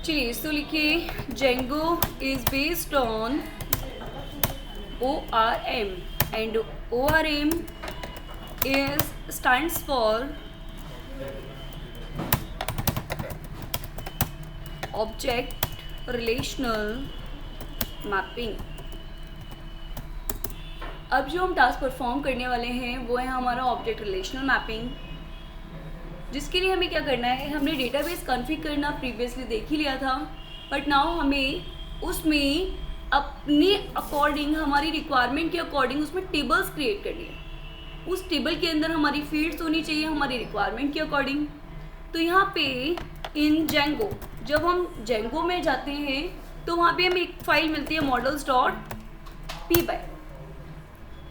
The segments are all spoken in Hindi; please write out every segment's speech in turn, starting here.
चलिए इसको लिखिए, Django is based on ORM and ORM is stands for Object Relational Mapping। अब जो हम टास्क परफॉर्म करने वाले हैं वो है हमारा ऑब्जेक्ट रिलेशनल मैपिंग, जिसके लिए हमें क्या करना है, हमने डेटाबेस कॉन्फ़िगर करना प्रीवियसली देख ही लिया था, बट नाउ हमें उसमें अपने अकॉर्डिंग, हमारी रिक्वायरमेंट के अकॉर्डिंग उसमें टेबल्स क्रिएट करनी है। उस टेबल के अंदर हमारी फील्ड्स होनी चाहिए हमारी रिक्वायरमेंट के अकॉर्डिंग। तो यहाँ पे इन जेंगो, जब हम जेंगो में जाते हैं तो वहाँ पे हमें एक फाइल मिलती है models.py।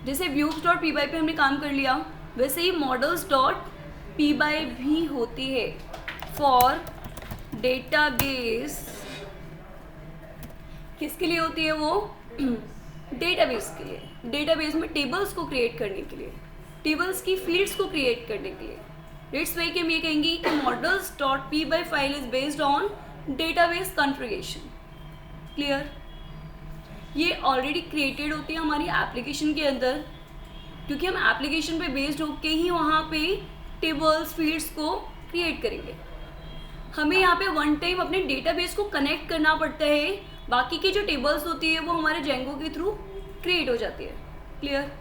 जैसे views.py पे हमने काम कर लिया, वैसे ही models.py भी होती है फॉर डेटाबेस। किसके लिए होती है वो? डेटाबेस के लिए। डेटाबेस में टेबल्स को क्रिएट करने के लिए, टेबल्स की फील्ड्स को क्रिएट करने के लिए। दैट्स वाई कि हम ये कहेंगे कि models.py file is based on database configuration. Clear? ये ऑलरेडी क्रिएटेड होती है हमारी एप्लीकेशन के अंदर, क्योंकि हम एप्लीकेशन पे बेस्ड होके ही वहाँ पे टेबल्स फील्ड्स को क्रिएट करेंगे। हमें यहाँ पे वन टाइम अपने डेटाबेस को कनेक्ट करना पड़ता है, बाकी की जो टेबल्स होती है वो हमारे जेंगो के थ्रू क्रिएट हो जाती है। क्लियर?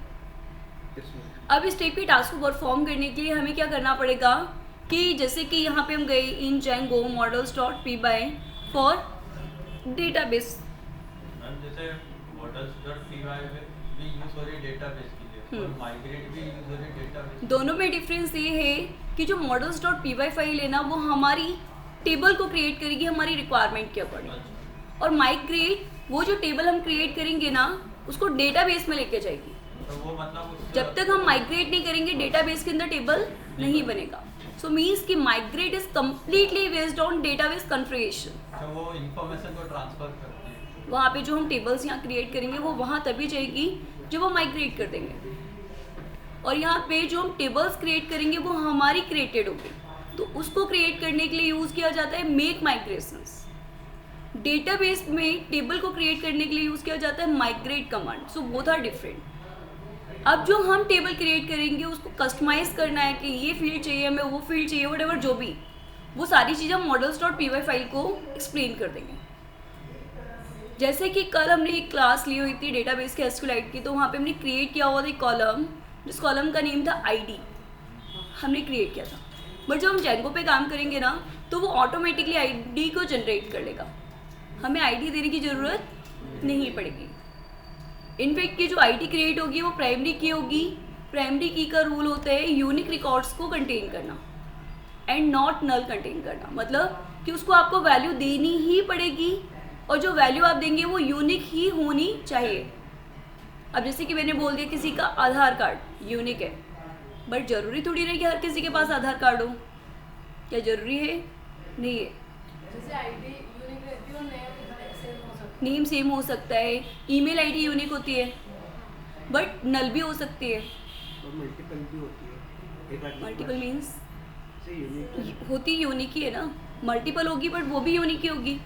अब इस टाइप के टास्क को परफॉर्म करने के लिए हमें क्या करना पड़ेगा कि जैसे कि यहाँ पे हम गए इन जेंगो models.py फॉर डेटाबेस। जैसे models.py भी यूज हो रही है डेटाबेस के लिए और माइग्रेट भी यूज हो रही है डेटाबेस। दोनों में डिफरेंस ये है कि जो models.py फाइल है ना वो हमारी टेबल को क्रिएट करेगी हमारी रिक्वायरमेंट के अकॉर्डिंग, और माइग्रेट वो जो टेबल हम क्रिएट करेंगे ना उसको डेटाबेस में लेके जाएगी। तो वो मतलब जब तक हम माइग्रेट नहीं करेंगे डेटाबेस के अंदर टेबल नहीं बनेगा। सो मीन्स कि migrate is completely based on database configuration. तो वो इंफॉर्मेशन को ट्रांसफर करती है। वहाँ पे जो हम टेबल्स यहाँ क्रिएट करेंगे वो वहाँ तभी जाएगी जब वो माइग्रेट कर देंगे, और यहाँ पे जो हम टेबल्स क्रिएट करेंगे वो हमारी क्रिएटेड होगी, तो उसको क्रिएट करने के लिए यूज़ किया जाता है मेक माइग्रेशंस। डेटाबेस में टेबल को क्रिएट करने के लिए यूज़ किया जाता है migrate command. So both are different. अब जो हम टेबल क्रिएट करेंगे उसको कस्टमाइज़ करना है कि ये फील्ड चाहिए हमें, वो फील्ड चाहिए, व्हाटएवर जो भी, वो सारी चीज़ें हम models.py फाइल को एक्सप्लेन कर देंगे। जैसे कि कल हमने एक क्लास ली हुई थी डेटाबेस के SQLite की, तो वहाँ पे हमने क्रिएट किया हुआ था एक कॉलम, जिस कॉलम का नेम था ID, हमने क्रिएट किया था। बट जब हम जेंगो पे काम करेंगे ना तो वो ऑटोमेटिकली ID को जनरेट कर लेगा, हमें ID देने की ज़रूरत नहीं पड़ेगी। इनफैक्ट की जो ID क्रिएट होगी वो प्राइमरी की होगी। प्राइमरी की का रूल होता है यूनिक रिकॉर्ड्स को कंटेन करना एंड नॉट नल कंटेन करना, मतलब कि उसको आपको वैल्यू देनी ही पड़ेगी, और जो वैल्यू आप देंगे वो यूनिक ही होनी चाहिए। अब जैसे कि मैंने बोल दिया किसी का आधार कार्ड यूनिक है, बट ज़रूरी थोड़ी नहीं कि हर किसी के पास आधार कार्ड हो। क्या ज़रूरी है? नहीं है। जैसे आईडी यूनिक रहती है और सेम हो सकता है। नेम सेम हो सकता है, ईमेल आईडी यूनिक होती है, बट नल भी हो सकती है। और मल्टीपल भी होती है। मल्टीपल मीन्स यूनिक होती यूनिक ही है ना, मल्टीपल होगी बट वो भी यूनिक ही होगी।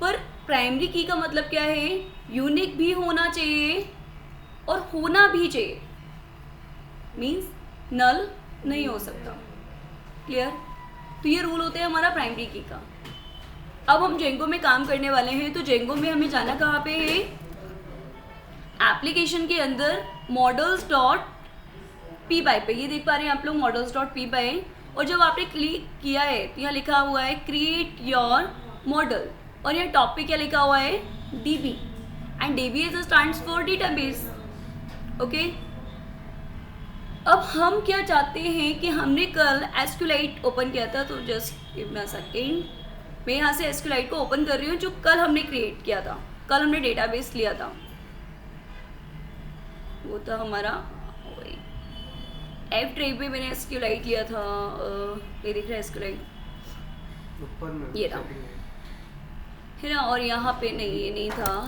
पर प्राइमरी की का मतलब क्या है? यूनिक भी होना चाहिए और होना भी चाहिए, मीन्स नल नहीं हो सकता। क्लियर? तो ये रूल होता है हमारा प्राइमरी की का। अब हम जेंगो में काम करने वाले हैं, तो जेंगो में हमें जाना कहाँ पे है? एप्लीकेशन के अंदर models.py पे। ये देख पा रहे हैं आप लोग models.py, और जब आपने क्लिक किया है तो यहाँ लिखा हुआ है क्रिएट योर मॉडल, और यहाँ टॉप पे क्या लिखा हुआ है? DB, and DB stands for database. Okay, अब हम क्या चाहते हैं कि हमने कल SQLite ओपन किया था, तो just give me a second, मैं यहाँ से SQLite को ओपन कर रही हूँ जो कल हमने क्रिएट किया था। कल हमने डेटाबेस लिया था, वो था हमारा F ड्राइव पे मैंने SQLite लिया था। ये दिख रहा है SQLite, ऊपर में ये रहा है ना, और यहाँ पे नहीं, ये नहीं था,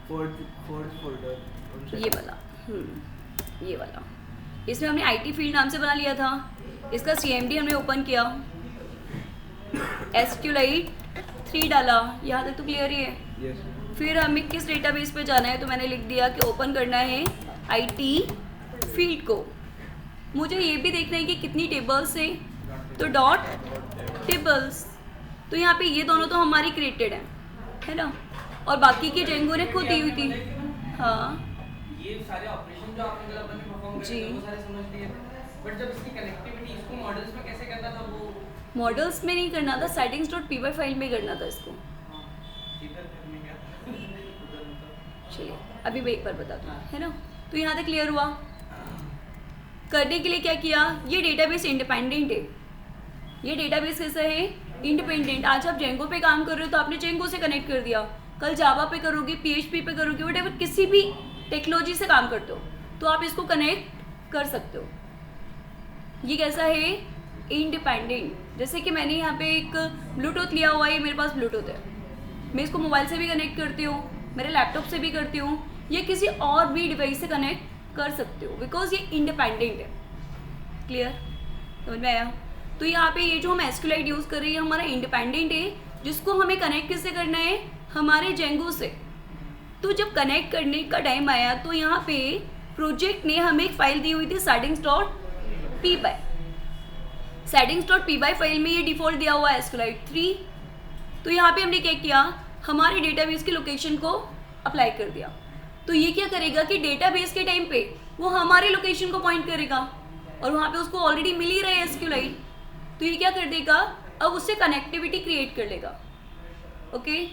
फोर्थ फोल्डर ये वाला, ये वाला। इसमें हमने IT फील्ड नाम से बना लिया था, इसका CMD हमने ओपन किया, SQLite 3 डाला, यहाँ तक तो क्लियर ही है। यस फिर हमें किस डेटाबेस पे जाना है, तो मैंने लिख दिया कि ओपन करना है IT फील्ड को। मुझे ये भी देखना है कि कितनी टेबल्स है, तो डॉट टेबल्स। तो यहाँ पे ये दोनों तो हमारी क्रिएटेड है ना, और बाकी की जेंगो ने खुद दी हुई थी। हाँ ये सारे ऑपरेशन जो आपने मतलब अपने परफॉर्म जी। करे थे वो सारे समझ लिए थे, बट जब इसकी कनेक्टिविटी इसको मॉडल्स में कैसे करना था वो मॉडल्स में नहीं करना था, settings.py फाइल में करना था इसको। सीधा करने गया उधर मतलब चलिए अभी मैं एक बार बताती हूँ, है ना। तो यहाँ तक क्लियर हुआ। करने के लिए क्या किया, ये डेटाबेस इंडिपेंडेंट है। ये डेटाबेस कैसा है, इंडिपेंडेंट। आज आप जेंगो पे काम कर रहे हो तो आपने जेंगो से कनेक्ट कर दिया, कल जावा पे करोगे, PHP पे करोगे, वटेवर किसी भी टेक्नोलॉजी से काम करते हो तो आप इसको कनेक्ट कर सकते हो। ये कैसा है, इंडिपेंडेंट। जैसे कि मैंने यहाँ पे एक ब्लूटूथ लिया हुआ है, मेरे पास ब्लूटूथ है, मैं इसको मोबाइल से भी कनेक्ट करती हूँ, मेरे लैपटॉप से भी करती हूँ, ये किसी और भी डिवाइस से कनेक्ट कर सकते हो, बिकॉज ये इंडिपेंडेंट है। क्लियर, समझ में आया। तो यहाँ पे ये जो हम SQLite यूज़ कर रहे हैं हमारा इंडिपेंडेंट है, जिसको हमें कनेक्ट किससे करना है, हमारे जेंगो से। तो जब कनेक्ट करने का टाइम आया तो यहाँ पे प्रोजेक्ट ने हमें एक फाइल दी हुई थी settings.py। settings.py फाइल में ये डिफ़ॉल्ट दिया हुआ है SQLite 3। तो यहाँ पे हमने क्या किया, हमारे डेटाबेस की लोकेशन को अप्लाई कर दिया। तो ये क्या करेगा कि डेटाबेस के टाइम पे वो हमारे लोकेशन को पॉइंट करेगा, और वहाँ पे उसको ऑलरेडी मिल ही रहा है SQLite, तो ये क्या कर देगा, अब उससे कनेक्टिविटी क्रिएट कर लेगा। ओके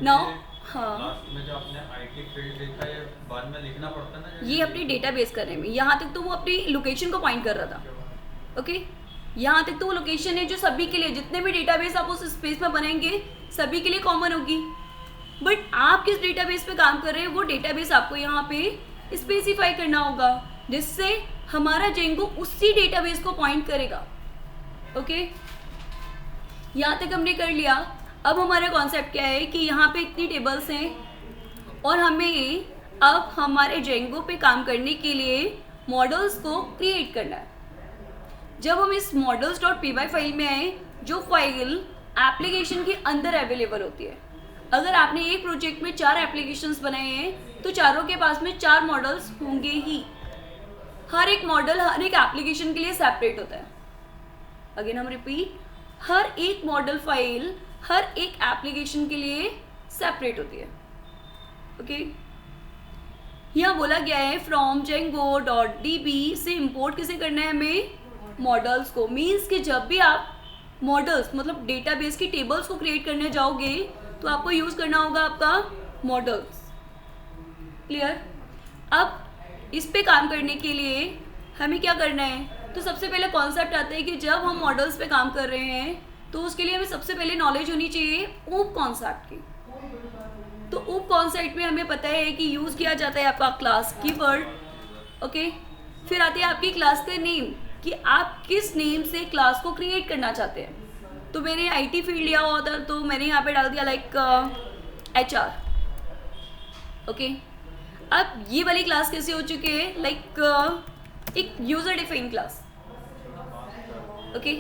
नाउ, हाँ लास्ट में जो आपने IT फील्ड लिखा है बाद में लिखना पड़ता है ना, ये अपनी डेटाबेस करने में, यहाँ तक तो वो अपनी लोकेशन को पॉइंट कर रहा था। ओके यहाँ तक तो वो लोकेशन है जो सभी के लिए, जितने भी डेटाबेस आप उस स्पेस में बनाएंगे सभी के लिए कॉमन होगी। बट आप किस डेटाबेस पे काम कर रहे हैं वो डेटाबेस आपको यहाँ पे स्पेसिफाई करना होगा, जिससे हमारा जेंगो उसी डेटाबेस को पॉइंट करेगा। ओके यहाँ तक हमने कर लिया। अब हमारा कॉन्सेप्ट क्या है कि यहाँ पे इतनी टेबल्स हैं और हमें अब हमारे जेंगो पे काम करने के लिए मॉडल्स को क्रिएट करना है। जब हम इस models.py फाइल में आए, जो फाइल एप्लीकेशन के अंदर अवेलेबल होती है, अगर आपने एक प्रोजेक्ट में 4 एप्लीकेशंस बनाए हैं तो चारों के पास में 4 मॉडल्स होंगे ही। हर एक मॉडल हर एक एप्लीकेशन के लिए सेपरेट होता है। अगेन हम रिपीट, हर एक मॉडल फाइल हर एक एप्लीकेशन के लिए सेपरेट होती है। ओके यहाँ बोला गया है फ्रॉम django.db से इंपोर्ट किसे करना है, हमें मॉडल्स को। मीन्स कि जब भी आप मॉडल्स मतलब डेटाबेस की टेबल्स को क्रिएट करने जाओगे तो आपको यूज़ करना होगा आपका मॉडल्स। क्लियर। अब इस पे काम करने के लिए हमें क्या करना है, तो सबसे पहले कॉन्सेप्ट आता है कि जब हम मॉडल्स पे काम कर रहे हैं तो उसके लिए हमें सबसे पहले नॉलेज होनी चाहिए ऊप कॉन्सेप्ट की। तो ऊप कॉन्सेप्ट में हमें पता है कि यूज़ किया जाता है आपका क्लास कीवर्ड। ओके फिर आती है आपकी क्लास का नेम, कि आप किस नेम से क्लास को क्रिएट करना चाहते हैं। तो मैंने IT फील्ड लिया हुआ था तो मैंने यहाँ पे डाल दिया लाइक HR। ओके अब ये वाली क्लास कैसे हो चुकी है, लाइक एक यूजर डिफाइन क्लास। ओके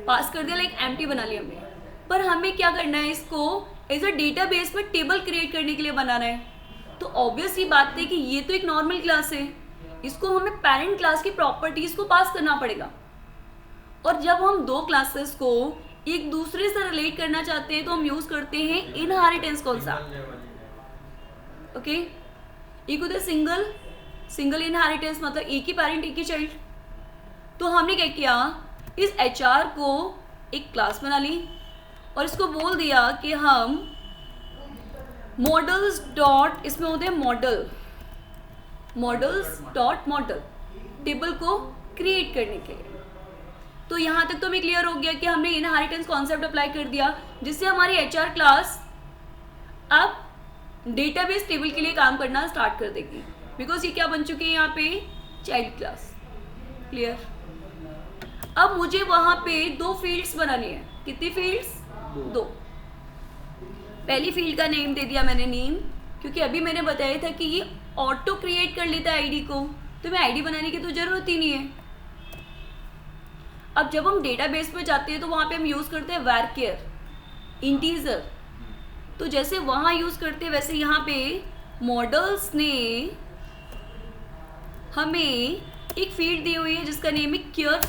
पास कर दिया, लाइक एम्प्टी बना लिया हमने। पर हमें क्या करना है, इसको एज अ डेटाबेस में टेबल क्रिएट करने के लिए बनाना है। तो ऑब्वियस ही बात है कि ये तो एक नॉर्मल क्लास है, इसको हमें पेरेंट क्लास की प्रॉपर्टीज को पास करना पड़ेगा। और जब हम दो क्लासेस को एक दूसरे से रिलेट करना चाहते हैं तो हम यूज करते हैं इनहेरिटेंस कॉन्सेप्ट। ओके एक होता है सिंगल इनहेरिटेंस, मतलब एक ही पेरेंट एक ही चाइल्ड। तो हमने क्या किया, इस HR को एक क्लास बना ली और इसको बोल दिया कि हम मॉडल्स डॉट, इसमें होते हैं मॉडल्स डॉट मॉडल टेबल को क्रिएट करने के लिए। तो यहाँ तक तो हमें क्लियर हो गया कि हमने इनहेरिटेंस कॉन्सेप्ट अप्लाई कर दिया, जिससे हमारी HR क्लास अब डेटाबेस टेबल के लिए काम करना स्टार्ट कर देगी, बिकॉज ये क्या बन चुकी है यहाँ पे, चाइल्ड क्लास। क्लियर। अब मुझे वहाँ पे 2 फील्ड्स बनानी है। कितनी फील्ड्स, 2। पहली फील्ड का नेम दे दिया मैंने नेम, क्योंकि अभी मैंने बताया था कि ये ऑटो क्रिएट कर लेता है ID को, तो मैं ID बनाने की तो ज़रूरत ही नहीं है। अब जब हम डेटाबेस पे जाते हैं तो वहाँ पे हम यूज़ करते हैं varchar इंटीजर। तो जैसे वहाँ यूज़ करते हैं वैसे यहाँ पे मॉडल्स ने हमें एक फील्ड दी हुई है जिसका नेम है care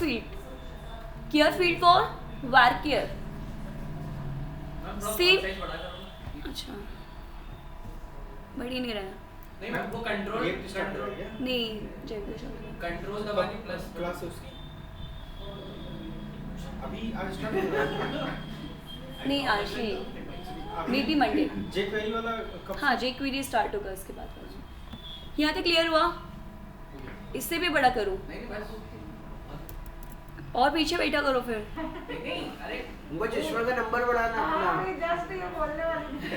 field for varchar। Same अच्छा बढ़ ही नहीं रहा है। नहीं मैम वो कंट्रोल React start हो गया? नहीं जयगुरु सर कंट्रोल दबानी प्लस क्लास है उसकी अभी आज स्टार्ट हो रहा है। नहीं आज नहीं मे बी मंडे। jQuery वाला कब हाँ jQuery स्टार्ट होगा इसके बाद। यहाँ तक क्लियर हुआ? इससे भी बड़ा करूँ नहीं बस और पीछे बैठा करो फिर। नहीं अरे उनको चश्मा का नंबर बढ़ाना अपना। जस्ट ये बोलने वाली थी।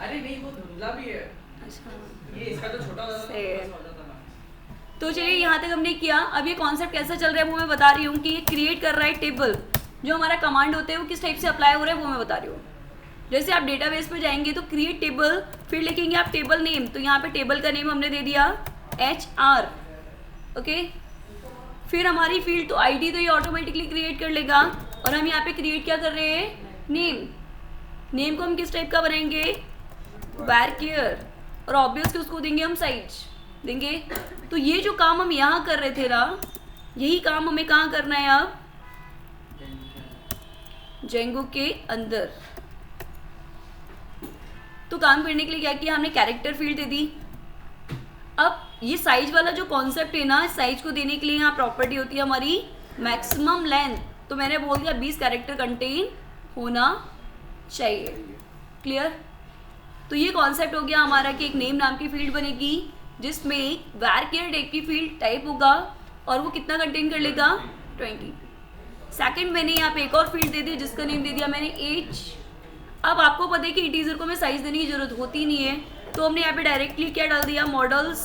अरे नहीं वो धुंधला भी है अच्छा ये इसका तो छोटा वाला से- बस हो जाता ना तो चलिए यहाँ तक हमने किया। अब ये कॉन्सेप्ट कैसा चल रहा है वो मैं बता रही हूँ कि ये क्रिएट कर रहा है टेबल। जो हमारा कमांड होता है वो किस टाइप से अप्लाई हो रहा है वो मैं बता रही हूँ। जैसे आप डेटाबेस पे जाएंगे तो क्रिएट टेबल, फिर लिखेंगे आप टेबल नेम। तो यहाँ पे टेबल का नेम हमने दे दिया HR। ओके फिर हमारी फील्ड तो आईडी तो ये ऑटोमेटिकली क्रिएट कर लेगा। और हम यहाँ पे क्रिएट क्या कर रहे हैं? नेम को हम किस टाइप का बनाएंगे? varchar। और ऑब्वियसली उसको देंगे हम साइज देंगे। तो ये जो काम हम यहाँ कर रहे थे ना यही काम हमें कहाँ करना है अब? जेंगो के अंदर। तो काम करने के लिए क्या किया हमने? कैरेक्टर फील्ड दे दी। अब ये साइज वाला जो कॉन्सेप्ट है ना, साइज को देने के लिए यहाँ प्रॉपर्टी होती है हमारी मैक्सिमम लेंथ। तो मैंने बोल दिया 20 कैरेक्टर कंटेन होना चाहिए। क्लियर? तो ये कॉन्सेप्ट हो गया हमारा कि एक नेम नाम की फील्ड बनेगी जिसमें varchar टाइप की फील्ड टाइप होगा और वो कितना कंटेन कर लेगा? 20। सेकंड मैंने यहाँ पे एक और फील्ड दे दी जिसका नेम दे दिया मैंने एज। अब आपको पता है कि इंटीजर को मैं साइज देने की जरूरत होती नहीं है तो हमने यहाँ पे डायरेक्टली क्या डाल दिया? Models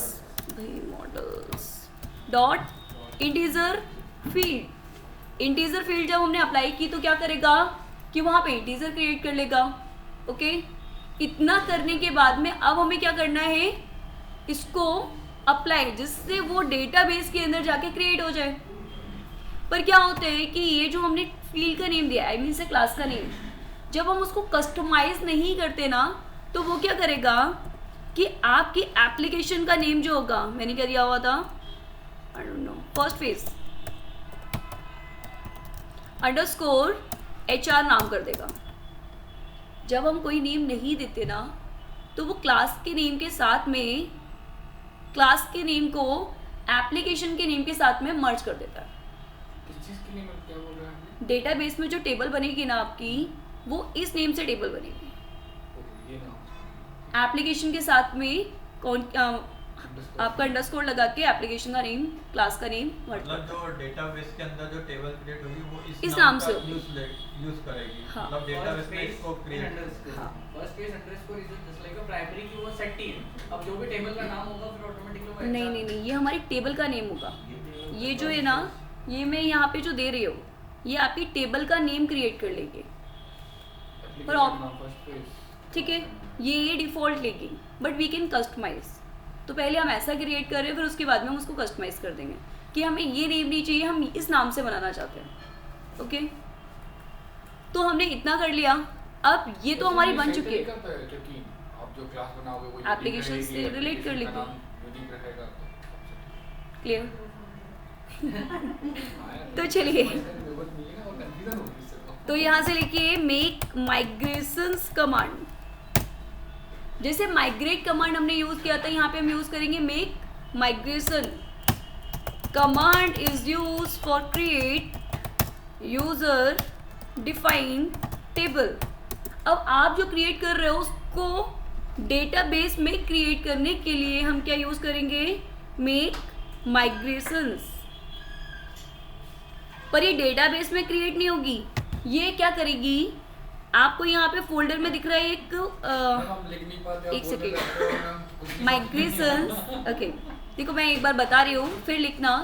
dot integer field. Integer field जब हमने अप्लाई की तो क्या करेगा कि वहाँ पे इंटीजर क्रिएट कर लेगा। ओके इतना करने के बाद में अब हमें क्या करना है? इसको अप्लाई जिससे वो डेटाबेस के अंदर जाके क्रिएट हो जाए। पर क्या होता है कि ये जो हमने फील्ड का नेम दिया आई मीन से क्लास का नेम, जब हम उसको कस्टमाइज नहीं करते ना तो वो क्या करेगा कि आपकी एप्लीकेशन का नेम जो होगा, मैंने क्या दिया हुआ था? I don't know, first phase underscore HR नाम कर देगा। जब हम कोई नेम नहीं देते ना तो वो क्लास के नेम के साथ में क्लास के नेम को एप्लीकेशन के नेम के साथ में मर्ज कर देता है। किस चीज के लिए मैं क्या बोल रहा हूँ डेटाबेस में जो टेबल बनेगी ना आपकी वो इस नेम से टेबल बनेगी। ये ना एप्लीकेशन के साथ में आपका अंडरस्कोर लगा के एप्लीकेशन का नेम क्लास का नेम मर्ज मतलब जो डेटाबेस के अंदर जो टेबल क्रिएट होगी वो इस नाम से यूज करेगी। हाँ। मतलब डेटाबेस में इसको क्रिएट हाँ। First page underscore is just like a primary की वो सेट ही है। अब जो भी टेबल का नाम होगा फिर ऑटोमेटिकली वो नहीं नहीं नहीं, ये हमारी टेबल का नेम होगा। ये जो है ना ये मैं यहाँ पे जो दे रही हूँ ये आपकी टेबल का नेम क्रिएट कर लेंगे। पर फर्स्ट पेज ठीक है ये डिफ़ॉल्ट लेगी बट वी कैन कस्टमाइज। तो पहले हम ऐसा क्रिएट कर रहे हैं फिर उसके बाद में हम उसको कस्टमाइज कर देंगे कि हमें ये नेम नहीं चाहिए, हम इस नाम से बनाना चाहते हैं। ओके तो हमने इतना कर लिया। अब ये तो हमारी बन चुकी है। क्योंकि आप जो क्लास बनाओगे वो Application से relate कर लेगी। यूनिक रहेगा क्लियर? तो चलिए तो यहाँ से लिखिए मेक माइग्रेशंस कमांड। जैसे माइग्रेट कमांड हमने यूज किया था यहाँ पे हम यूज करेंगे make migration command is use for create user define table. अब आप जो क्रिएट कर रहे हो उसको डेटाबेस में क्रिएट करने के लिए हम क्या यूज करेंगे? Make migrations. पर ये डेटाबेस में क्रिएट नहीं होगी, ये क्या करेगी? आपको यहाँ पे फोल्डर में दिख रहा है एक एक सेकेंड माइग्रेशंस। ओके देखो मैं एक बार बता रही हूँ फिर लिखना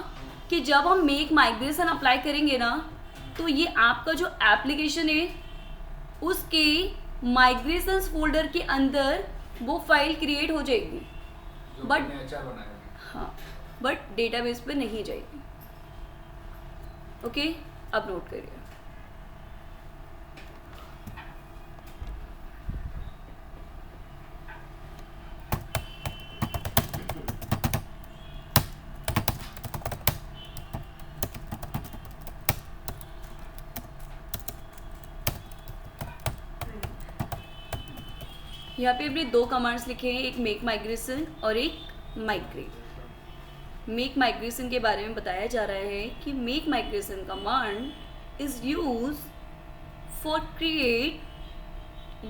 कि जब हम मेक माइग्रेशन अप्लाई करेंगे ना तो ये आपका जो एप्लीकेशन है उसके माइग्रेशंस फोल्डर के अंदर वो फाइल क्रिएट हो जाएगी बट हाँ बट डेटाबेस पे नहीं जाएगी। ओके अब नोट करिए। यहाँ पे हमने दो कमांड्स लिखे हैं, एक मेक माइग्रेशन और एक माइग्रेट। मेक माइग्रेशन के बारे में बताया जा रहा है कि make migration command is use for create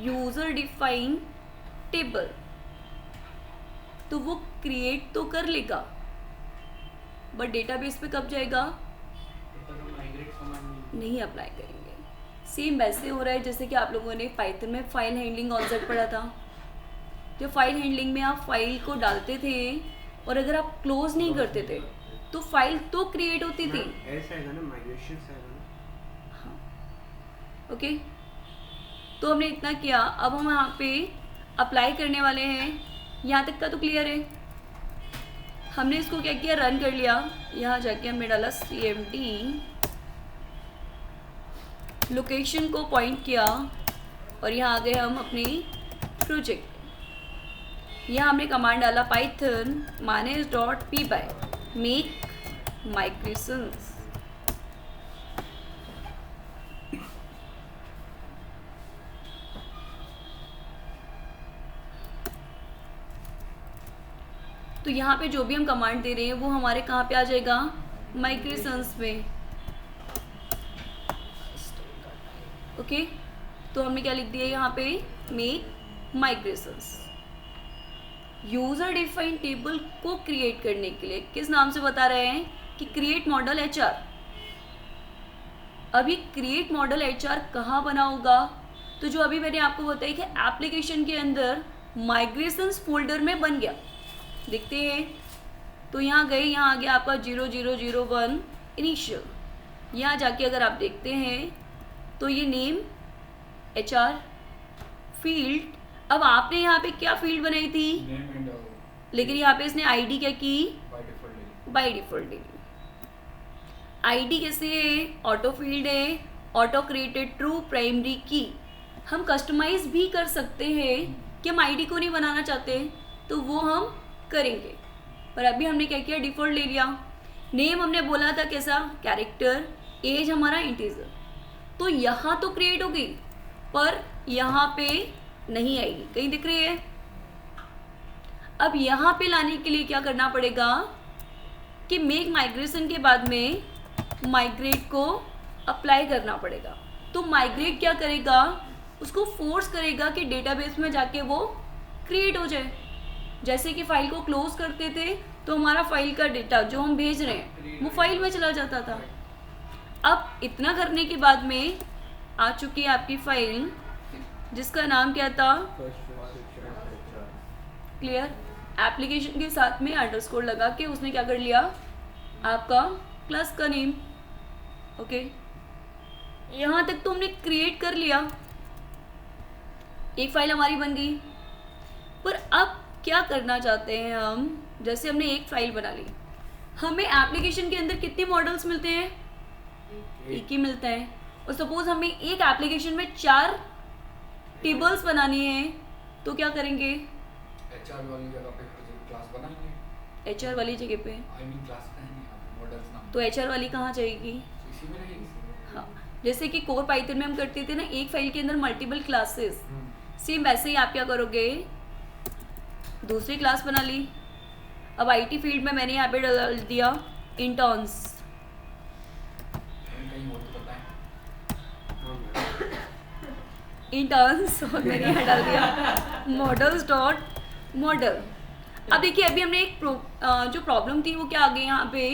user define table. तो वो क्रिएट तो कर लेगा बट डेटाबेस पे कब जाएगा, माइग्रेट कमांड नहीं अप्लाई करेंगे। सेम वैसे हो रहा है जैसे कि आप लोगों ने पाइथन में फाइल हैंडलिंग कॉन्सेप्ट पढ़ा था। जो फाइल हैंडलिंग में आप फाइल को डालते थे और अगर आप क्लोज नहीं करते थे तो फाइल तो क्रिएट होती थी। ऐसा है ना, माइग्रेशन से है ना। हाँ ओके, तो हमने इतना किया। अब हम यहाँ पे अप्लाई करने वाले हैं। यहाँ तक का तो क्लियर है। हमने इसको क्या किया, रन कर लिया। यहाँ जाके हमने डाला CMD, लोकेशन को पॉइंट किया और यहाँ आ गए हम अपनी प्रोजेक्ट। यहाँ हमने कमांड डाला पाइथन -.py मेक माइग्रेशंस। तो यहाँ पे जो भी हम कमांड दे रहे हैं वो हमारे कहाँ पे आ जाएगा, माइग्रेशंस में। ओके, तो हमने क्या लिख दिया यहाँ पे, make migrations. User define table को क्रिएट करने के लिए किस नाम से बता रहे हैं कि क्रिएट मॉडल HR। अभी क्रिएट मॉडल HR कहाँ बना होगा, तो जो अभी मैंने आपको बताया कि एप्लीकेशन के अंदर माइग्रेशंस फोल्डर में बन गया। देखते हैं, तो यहाँ गए, यहाँ आ गया आपका 0001 इनिशियल। यहाँ जाके अगर आप देखते हैं तो ये नेम HR फील्ड। अब आपने यहाँ पे क्या फील्ड बनाई थी, नेम एंड लेकिन यहाँ पे इसने ID क्या की, by default by default ID कैसे है, ऑटो फील्ड है, ऑटो क्रिएटेड ट्रू प्राइमरी की। हम कस्टमाइज भी कर सकते हैं कि हम ID को नहीं बनाना चाहते तो वो हम करेंगे, पर अभी हमने क्या किया, डिफॉल्ट ले लिया। नेम हमने बोला था कैसा, कैरेक्टर, एज हमारा इंटीजर। तो यहाँ तो क्रिएट हो गई पर यहाँ पे नहीं आएगी, कहीं दिख रही है। अब यहाँ पे लाने के लिए क्या करना पड़ेगा कि मेक माइग्रेशन के बाद में माइग्रेट को अप्लाई करना पड़ेगा। तो माइग्रेट क्या करेगा, उसको फोर्स करेगा कि डेटाबेस में जाके वो क्रिएट हो जाए। जैसे कि फाइल को क्लोज करते थे तो हमारा फाइल का डेटा जो हम भेज रहे हैं वो फाइल में चला जाता था। अब इतना करने के बाद में आ चुकी है आपकी फाइल जिसका नाम क्या था, क्लियर। एप्लीकेशन के साथ में अंडरस्कोर लगा के उसने क्या कर लिया, आपका क्लास का नेम। ओके, यहाँ तक तो हमने क्रिएट कर लिया, एक फाइल हमारी बन गई। पर अब क्या करना चाहते हैं हम, जैसे हमने एक फाइल बना ली, हमें एप्लीकेशन के अंदर कितने मॉडल्स मिलते हैं, एक ही मिलता है। और सपोज हमें एक एप्लीकेशन में 4 टेबल्स बनानी है तो क्या करेंगे, HR वाली जगह पे क्लास बनाएंगे। HR वाली जगह पे, आई मीन क्लास बनाएंगे मॉडल्स नाम तो HR वाली कहाँ जाएगी, इसी में रहेगी। हाँ। जैसे कि कोर पाइथन में हम करते थे ना, एक फाइल के अंदर मल्टीपल क्लासेस, सेम वैसे ही आप क्या करोगे, दूसरी क्लास बना ली। अब IT फील्ड में मैंने यहाँ पे डाल दिया इंटर्न्स। कहीं और तो बताएं। इंटर्न्स और मैंने यहाँ डाल दिया मॉडल्स डॉट मॉडल। अब देखिए, अभी हमने एक जो प्रॉब्लम थी वो क्या आ गई यहाँ पे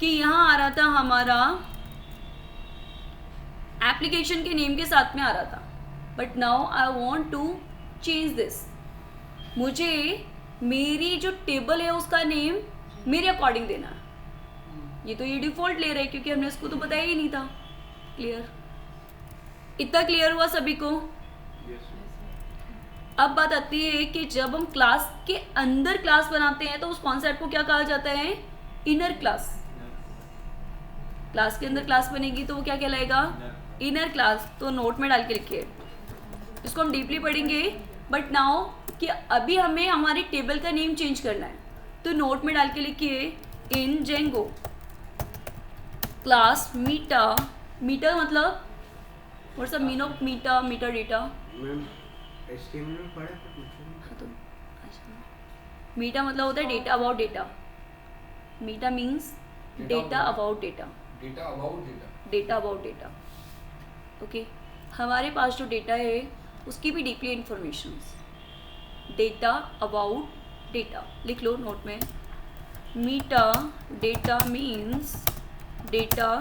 कि यहाँ आ रहा था हमारा एप्लीकेशन के नेम के साथ में आ रहा था, but now I want to change this. मुझे मेरी जो टेबल है उसका नेम मेरे अकॉर्डिंग देना है। ये तो ये डिफ़ॉल्ट ले रहा है क्योंकि हमने इसको तो बताया ही नहीं था। क्लियर, इतना क्लियर हुआ सभी को। अब बात आती है कि जब हम क्लास के अंदर क्लास बनाते हैं तो उस कॉन्सेप्ट को क्या कहा जाता है, इनर क्लास। क्लास के अंदर क्लास बनेगी तो वो क्या कहलाएगा, इनर क्लास। तो नोट में डाल के लिखिए, इसको हम डीपली पढ़ेंगे। बट नाउ कि अभी हमें हमारे टेबल का नेम चेंज करना है, तो नोट में डाल के लिखिए इन जेंगो क्लास मीटा। मीटा मतलब what's the mean of meta? Meta data. Ma'am HTML में पढ़ा था कुछ हाँ तो मीटा मतलब होता है data about data. Meta means data about data, data about data. Data about data. Okay, हमारे पास जो डेटा है उसकी भी deeply informations, data about data. लिख लो नोट में, meta data means data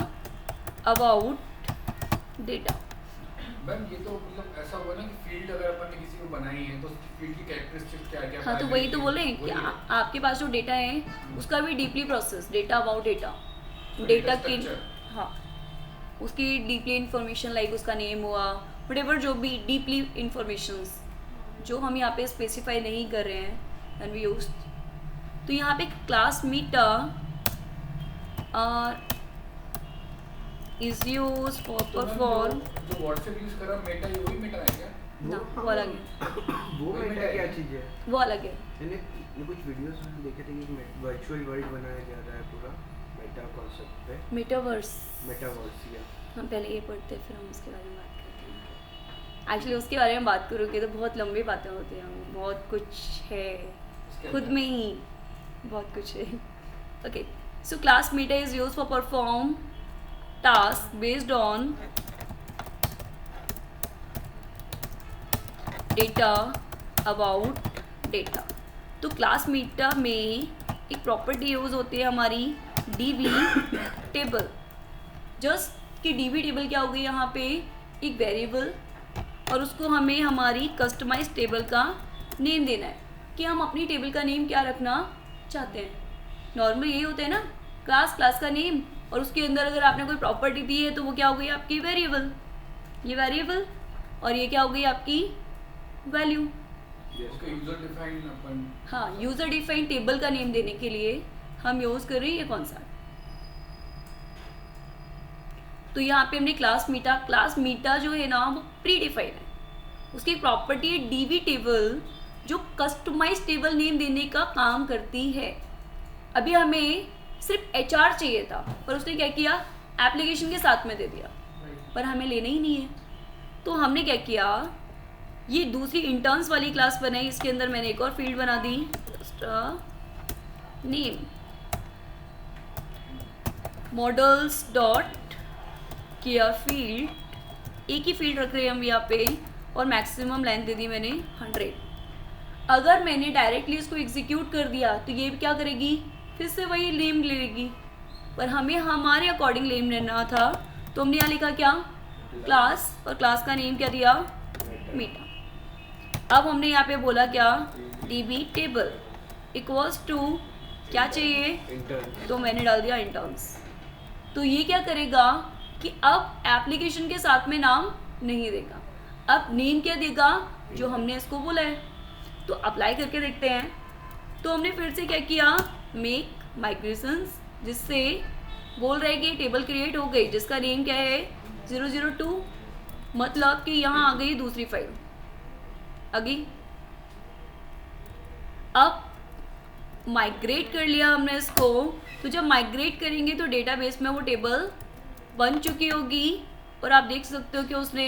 about data. Ma'am ये तो मतलब ऐसा हुआ ना कि फील्ड अगर अपन ने किसी को बनाई है तो उसकी फील्ड की कैरेक्टरिस्टिक्स क्या क्या? हाँ तो वही तो बोले कि आपके पास जो डेटा है उसका भी deeply process, data about data, data की हाँ उसकी डीपली इंफॉर्मेशन लाइक उसका नेम हुआ, व्हाटएवर जो भी डीपली इंफॉर्मेशंस जो हम यहाँ पे स्पेसिफाई नहीं कर रहे हैं एंड वी यूज। तो यहाँ पे class meta is use for perform. जो व्हाट्सएप यूज कर रहा मेटा, ये वही मेटा है क्या? ना वो अलग है, वो मेटा क्या चीज़ है? वो अलग है। मैंने कुछ वीडियोस में देखे थे कि वर्चुअल वर्ल्ड बनाया जा रहा है पूरा मेटा कॉन्सेप्ट पे, मेटावर्स। मेटावर्स या हम पहले ये पढ़ते हैं फिर हम उसके बारे में बात करते हैं। एक्चुअली उसके बारे में बात करोगे तो बहुत लंबी बातें होती हैं, बहुत कुछ है खुद में ही, बहुत कुछ है। Okay, so class meta is use for perform task based on data about data. तो क्लास मीटा में एक प्रॉपर्टी यूज होती है हमारी डीबी टेबल। जस्ट कि डीबी टेबल क्या हो गई यहाँ पे, एक वेरिएबल, और उसको हमें हमारी कस्टमाइज टेबल का नेम देना है कि हम अपनी टेबल का नेम क्या रखना चाहते हैं। नॉर्मली यही होता है ना, क्लास का नेम, और उसके अंदर अगर आपने कोई प्रॉपर्टी दी है तो वो क्या हो गई आपकी वेरिएबल, ये वेरिएबल, और ये क्या हो गई आपकी वैल्यू। उसका यूजर डिफाइन अपन। हाँ, यूजर डिफाइन टेबल का नेम देने के लिए हम यूज कर रहे हैं ये कौन सा। तो यहाँ पे हमने क्लास मीटा जो है ना वो प्री डिफाइन है, उसकी एक प्रॉपर्टी है डीबी टेबल जो कस्टमाइज टेबल नेम देने का काम करती है। अभी हमें सिर्फ HR चाहिए था पर उसने क्या किया, एप्लीकेशन के साथ में दे दिया, पर हमें लेना ही नहीं है। तो हमने क्या किया, ये दूसरी इंटर्न्स वाली क्लास बनाई, इसके अंदर मैंने एक और फील्ड बना दी, name models dot char field, एक ही फील्ड रख रहे हैं हम यहाँ पे, और मैक्सिमम लेंथ दे दी मैंने 100। अगर मैंने डायरेक्टली इसको एग्जीक्यूट कर दिया तो ये क्या करेगी, फिर से वही नेम लेगी, पर हमें हमारे अकॉर्डिंग नेम लेना था। तो हमने यहाँ लिखा क्या, क्लास, और क्लास का नेम क्या दिया, मीटा। अब हमने यहाँ पे बोला क्या, डीबी टेबल इक्वल्स टू क्या चाहिए, इंटर्न। तो मैंने डाल दिया इंटर्न्स। तो ये क्या करेगा कि अब एप्लीकेशन के साथ में नाम नहीं देगा, अब नेम क्या देगा, जो हमने इसको बोला है। तो अप्लाई करके देखते हैं। तो हमने फिर से क्या किया, मेक माइग्रेशंस, जिससे बोल रहे कि टेबल क्रिएट हो गई जिसका नेम क्या है 002, मतलब कि यहाँ आ गई दूसरी फाइल आ गई। अब माइग्रेट कर लिया हमने इसको, तो जब माइग्रेट करेंगे तो डेटाबेस में वो टेबल बन चुकी होगी, और आप देख सकते हो कि उसने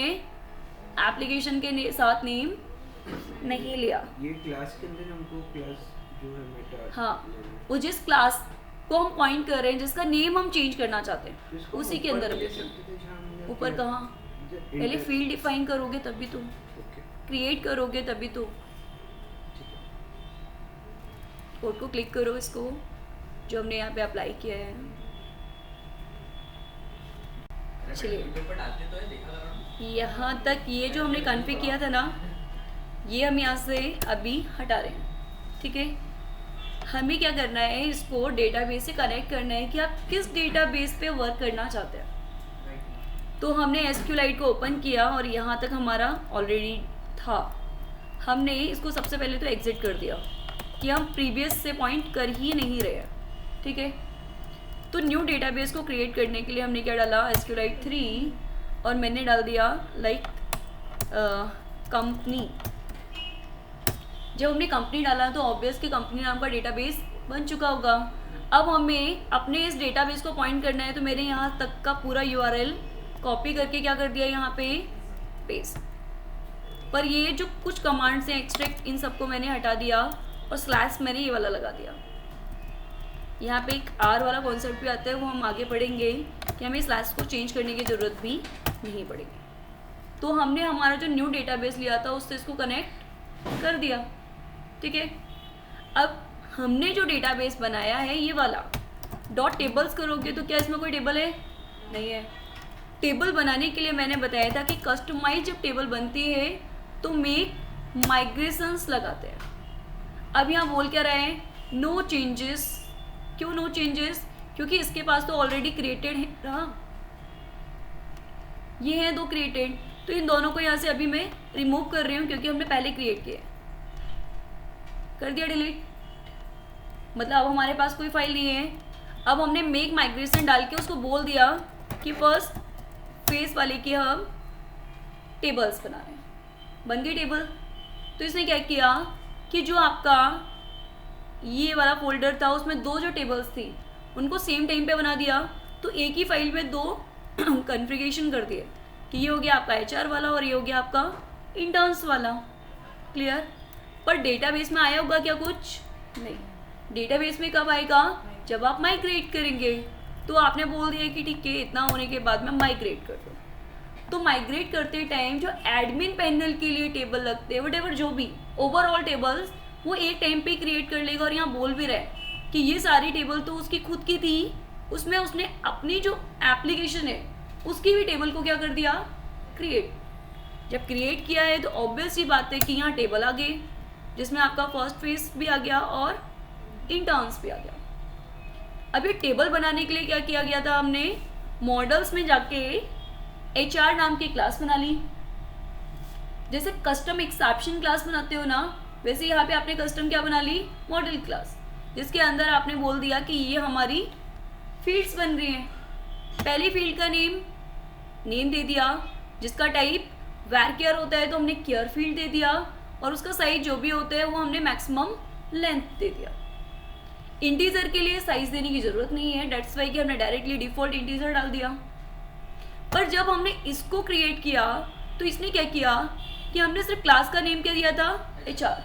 एप्लीकेशन के साथ नेम नहीं लिया। ये क्लास के अंदर हमको क्लास जो है मेटा, हाँ, वो जिस क्लास को हम पॉइंट कर रहे हैं, जिसका नेम हम चेंज करना चाहते हैं, जिसको उसी के ऊपर अंदर ले सकते थे जहाँ हमने ऊपर अपना- कहाँ, जो पहले इंटर- फील्ड डिफाइन करोगे तभी तो, ओके, क्रिएट करोगे तभी तो। ठीक है। कोड को क्लिक करो, इसको जो हमने यहाँ पे अप्लाई किया है। चलिए, पेपर डालते तो है, देखा करो। यहाँ तक ये जो हमने कॉन्फ़िग किया था ना, ये हम यहाँ से अभी हटा रहे हैं, ठीक है। हमें क्या करना है, इसको डेटाबेस से कनेक्ट करना है कि आप किस डेटाबेस पे वर्क करना चाहते हैं। तो हमने SQLite को ओपन किया और यहाँ तक हमारा ऑलरेडी था। हमने इसको सबसे पहले तो एग्जिट कर दिया कि हम प्रीवियस से पॉइंट कर ही नहीं रहे हैं, ठीक है। तो न्यू डेटाबेस को क्रिएट करने के लिए हमने क्या डाला, SQLite 3 और मैंने डाल दिया लाइक कंपनी। जब हमने कंपनी डाला तो ऑब्वियस कि कंपनी नाम का डेटाबेस बन चुका होगा। अब हमें अपने इस डेटाबेस को पॉइंट करना है, तो मैंने यहाँ तक का पूरा URL कॉपी करके क्या कर दिया, यहाँ पे पेस्ट। पर ये जो कुछ कमांड्स हैं एक्सट्रैक्ट, इन सबको मैंने हटा दिया और स्लैश मैंने ये वाला लगा दिया। यहाँ पे एक R वाला कॉन्सेप्ट भी आता है, वो हम आगे पढ़ेंगे कि हमें स्लैश को चेंज करने की ज़रूरत भी नहीं पड़ेगी। तो हमने हमारा जो न्यू डेटाबेस लिया था उससे इसको कनेक्ट कर दिया, ठीक है। अब हमने जो डेटाबेस बनाया है ये वाला डॉट टेबल्स करोगे तो क्या इसमें कोई टेबल है, नहीं है। टेबल बनाने के लिए मैंने बताया था कि कस्टमाइज जब टेबल बनती है तो मेक माइग्रेशंस लगाते हैं। अब यहाँ बोल क्या रहे हैं, नो चेंजेस। क्यों नो चेंजेस, क्योंकि इसके पास तो ऑलरेडी क्रिएटेड है ना, ये हैं 2 क्रिएटेड, तो इन दोनों को यहाँ से अभी मैं रिमूव कर रही हूँ क्योंकि हमने पहले क्रिएट किया, कर दिया डिलीट। मतलब अब हमारे पास कोई फाइल नहीं है। अब हमने मेक माइग्रेशन डाल के उसको बोल दिया कि फर्स्ट फेस वाले की हम टेबल्स बना रहे हैं, बन गई टेबल। तो इसने क्या किया कि जो आपका ये वाला फोल्डर था उसमें 2 जो टेबल्स थी उनको सेम टाइम पे बना दिया, तो एक ही फाइल में 2 कन्फिगरेशन कर दिए कि ये हो गया आपका HR वाला और ये हो गया आपका इंटर्न्स वाला। क्लियर। पर डेटाबेस में आया होगा क्या, कुछ नहीं। डेटाबेस में कब आएगा, जब आप माइग्रेट करेंगे। तो आपने बोल दिया कि ठीक है इतना होने के बाद मैं माइग्रेट कर दूँ। तो माइग्रेट करते टाइम जो एडमिन पैनल के लिए टेबल लगते हैं, वटेवर जो भी ओवरऑल टेबल्स, वो एक टाइम पे क्रिएट कर लेगा। और यहाँ बोल भी रहा है कि ये सारी टेबल तो उसकी खुद की थी, उसमें उसने अपनी जो एप्लीकेशन है उसकी भी टेबल को क्या कर दिया, क्रिएट। जब क्रिएट किया है तो ऑब्वियस ही बात है कि यहाँ टेबल आ गए जिसमें आपका फर्स्ट फेस भी आ गया और इंटर्न्स भी आ गया। अब ये टेबल बनाने के लिए क्या किया गया था, हमने मॉडल्स में जाके HR नाम की क्लास बना ली। जैसे कस्टम एक्सेप्शन क्लास बनाते हो ना, वैसे यहाँ पे आपने कस्टम क्या बना ली, मॉडल क्लास, जिसके अंदर आपने बोल दिया कि ये हमारी फील्ड्स बन रही हैं। पहली फील्ड का नेम दे दिया, जिसका टाइप varchar होता है तो हमने केयर फील्ड दे दिया, और उसका साइज जो भी होता है वो हमने मैक्सिमम लेंथ दे दिया। इंटीजर के लिए साइज देने की ज़रूरत नहीं है, डेट्स वाई कि हमने डायरेक्टली डिफ़ॉल्ट इंटीजर डाल दिया। पर जब हमने इसको क्रिएट किया तो इसने क्या किया कि हमने सिर्फ क्लास का नेम क्या दिया था, HR,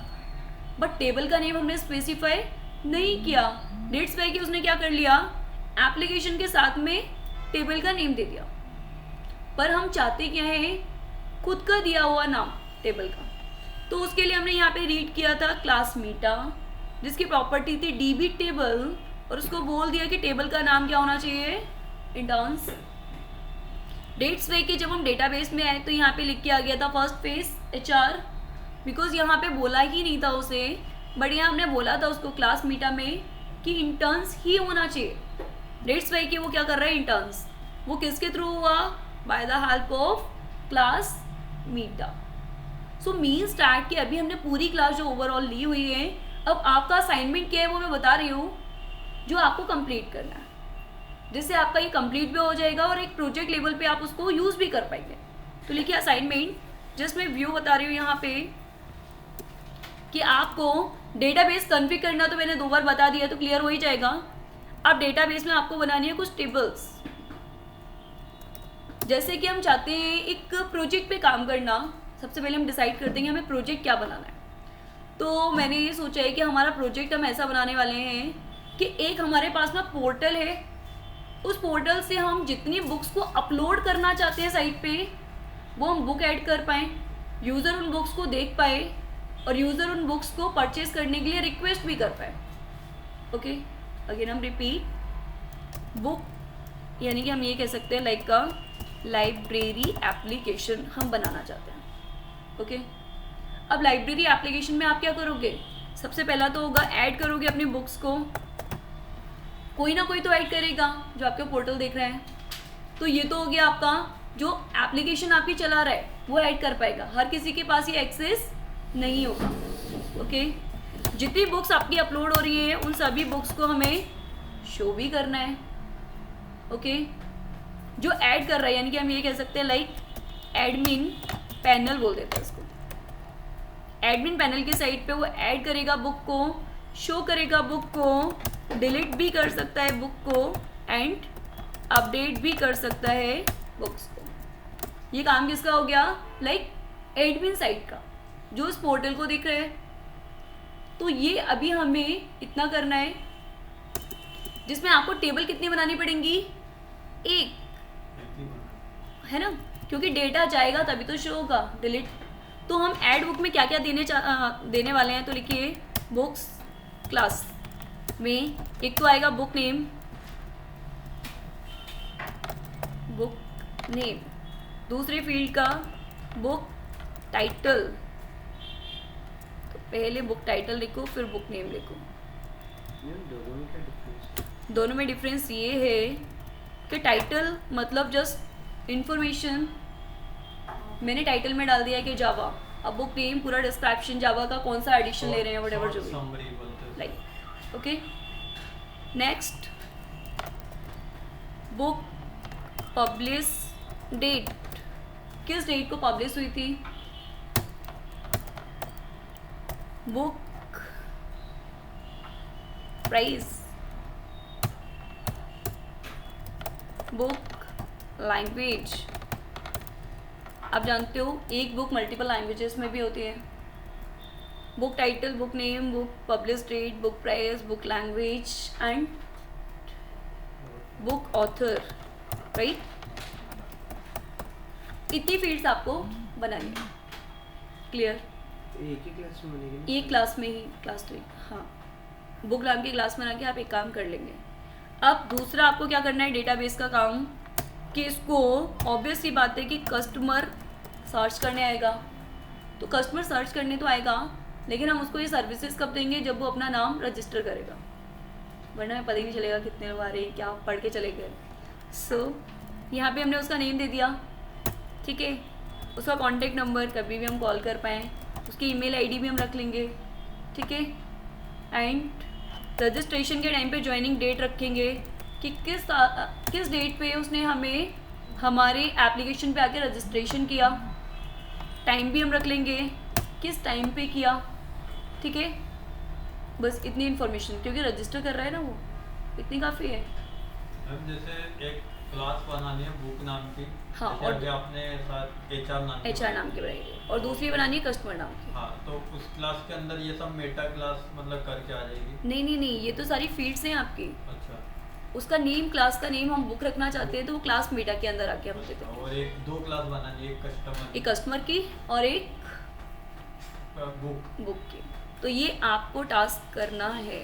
बट टेबल का नेम हमने स्पेसिफाई नहीं किया। डेट्स वाई कि उसने क्या कर लिया, एप्लीकेशन के साथ में टेबल का नेम दे दिया। पर हम चाहते क्या है, खुद का दिया हुआ नाम टेबल का। तो उसके लिए हमने यहाँ पे रीड किया था क्लास मीटा, जिसकी प्रॉपर्टी थी DB टेबल, और उसको बोल दिया कि टेबल का नाम क्या होना चाहिए, इंटर्न्स। डेट्स वे कि जब हम डेटाबेस में आए तो यहाँ पे लिख के आ गया था फर्स्ट फेस HR, बिकॉज यहाँ पे बोला ही नहीं था उसे, बट यहाँ हमने बोला था उसको क्लास मीटा में कि इंटर्न्स ही होना चाहिए। डेट्स वे कि वो क्या कर रहा है, इंटर्न्स। वो किसके थ्रू हुआ, by the help of class meta. So means that कि अभी हमने पूरी क्लास जो ओवरऑल ली हुई है, अब आपका असाइनमेंट क्या है वो मैं बता रही हूँ, जो आपको कंप्लीट करना है, जिससे आपका ये कंप्लीट भी हो जाएगा और एक प्रोजेक्ट लेवल पे आप उसको यूज़ भी कर पाएंगे। तो लिखिए असाइनमेंट, जिसमें व्यू बता रही हूँ यहाँ पे कि आपको डेटाबेस कॉन्फ़िगर करना, तो मैंने 2 बार बता दिया तो क्लियर हो ही जाएगा। अब डेटाबेस में आपको बनानी है कुछ टेबल्स। जैसे कि हम चाहते हैं एक प्रोजेक्ट पे काम करना, सबसे पहले हम डिसाइड करते हैं हमें प्रोजेक्ट क्या बनाना है। तो मैंने ये सोचा है कि हमारा प्रोजेक्ट हम ऐसा बनाने वाले हैं कि एक हमारे पास में पोर्टल है, उस पोर्टल से हम जितनी बुक्स को अपलोड करना चाहते हैं साइट पे, वो हम बुक ऐड कर पाएँ, यूज़र उन बुक्स को देख पाए और यूज़र उन बुक्स को परचेज करने के लिए रिक्वेस्ट भी कर पाए। ओके, अगेन हम रिपीट, बुक यानी कि हम ये कह सकते हैं लाइक का लाइब्रेरी एप्लीकेशन हम बनाना चाहते हैं। ओके, अब लाइब्रेरी एप्लीकेशन में आप क्या करोगे, सबसे पहला तो होगा ऐड करोगे अपनी बुक्स को, कोई ना कोई तो ऐड करेगा जो आपके पोर्टल देख रहे हैं। तो ये तो हो गया आपका जो एप्लीकेशन आपकी चला रहा है वो ऐड कर पाएगा, हर किसी के पास ये एक्सेस नहीं होगा। ओके, जितनी बुक्स आपकी अपलोड हो रही है उन सभी बुक्स को हमें शो भी करना है। ओके, जो ऐड कर रहा है, यानी कि हम ये कह सकते हैं लाइक एडमिन पैनल बोल देते हैं इसको। एडमिन पैनल की साइड पे वो ऐड करेगा बुक को, शो करेगा बुक को, डिलीट भी कर सकता है बुक को एंड अपडेट भी कर सकता है बुक्स को। ये काम किसका हो गया? लाइक एडमिन साइड का, जो इस पोर्टल को देख रहे हैं। तो ये अभी हमें इतना करना है, जिसमें आपको टेबल कितनी बनानी पड़ेंगी? एक, है ना, क्योंकि डेटा जाएगा तभी तो शो होगा। डिलीट, तो हम ऐड बुक में क्या क्या देने वाले हैं, तो लिखिए बुक्स क्लास में एक तो आएगा बुक नेम, दूसरे फील्ड का बुक टाइटल, तो पहले बुक टाइटल लिखो फिर बुक नेम लिखो। दोनों में क्या डिफरेंस? दोनों में डिफरेंस ये है कि टाइटल मतलब जस्ट इंफॉर्मेशन, मैंने टाइटल में डाल दिया है कि जावा। अब बुक नेम पूरा डिस्क्रिप्शन, जावा का कौन सा एडिशन ले रहे हैं, व्हाटएवर जो भी, like okay. Next, book publish date, किस डेट को पब्लिश हुई थी? Book price, book language. आप जानते हो एक बुक मल्टीपल लैंग्वेजेस में भी होती है। Book title, book name, book publish date, book price, book language and book author, right. इतनी फील्ड्स आपको बनानी है। क्लियर? एक ही क्लास में बनेगी ना? एक क्लास में ही, क्लास तो एक, हाँ, बुक नाम की क्लास बना के आप एक काम कर लेंगे। अब दूसरा आपको क्या करना है, डेटाबेस का काम, कि इसको ऑब्वियस सी बात है कि कस्टमर सर्च करने आएगा, तो कस्टमर सर्च करने तो आएगा, लेकिन हम उसको ये सर्विसेज कब देंगे? जब वो अपना नाम रजिस्टर करेगा, वरना हमें पता ही नहीं चलेगा कितने लोग आ रहे हैं, क्या पढ़ के चले गए। सो यहाँ पे हमने उसका नेम दे दिया, ठीक है, उसका कॉन्टेक्ट नंबर, कभी भी हम कॉल कर पाएँ, उसकी ईमेल आईडी भी हम रख लेंगे, ठीक है, एंड रजिस्ट्रेशन के टाइम पे ज्वाइनिंग डेट रखेंगे कि किस डेट पे उसने हमें हमारे एप्लीकेशन पे आके रजिस्ट्रेशन किया, टाइम भी हम रख लेंगे किस टाइम पे किया, ठीक है। बस इतनी इन्फॉर्मेशन, क्योंकि रजिस्टर कर रहा है ना वो, इतनी काफ़ी है। मैम जैसे एक क्लास बनानी है बुक नाम की, हाँ, जैसे और अभी आपने साथ एचआर नाम की बनाई है, और दूसरी बनानी है कस्टमर नाम की। हाँ, तो उस क्लास के अंदर ये सब मेटा क्लास मतलब करके आ जाएगी? नहीं, ये तो सारी फील्ड्स हैं आपकी। अच्छा, उसका नेम, क्लास का नेम हम बुक रखना चाहते हैं तो वो क्लास मेटा के अंदर आके हम देते हैं। और एक दो क्लास बनानी है, एक कस्टमर की और एक बुक। बुक की। तो ये आपको टास्क करना है।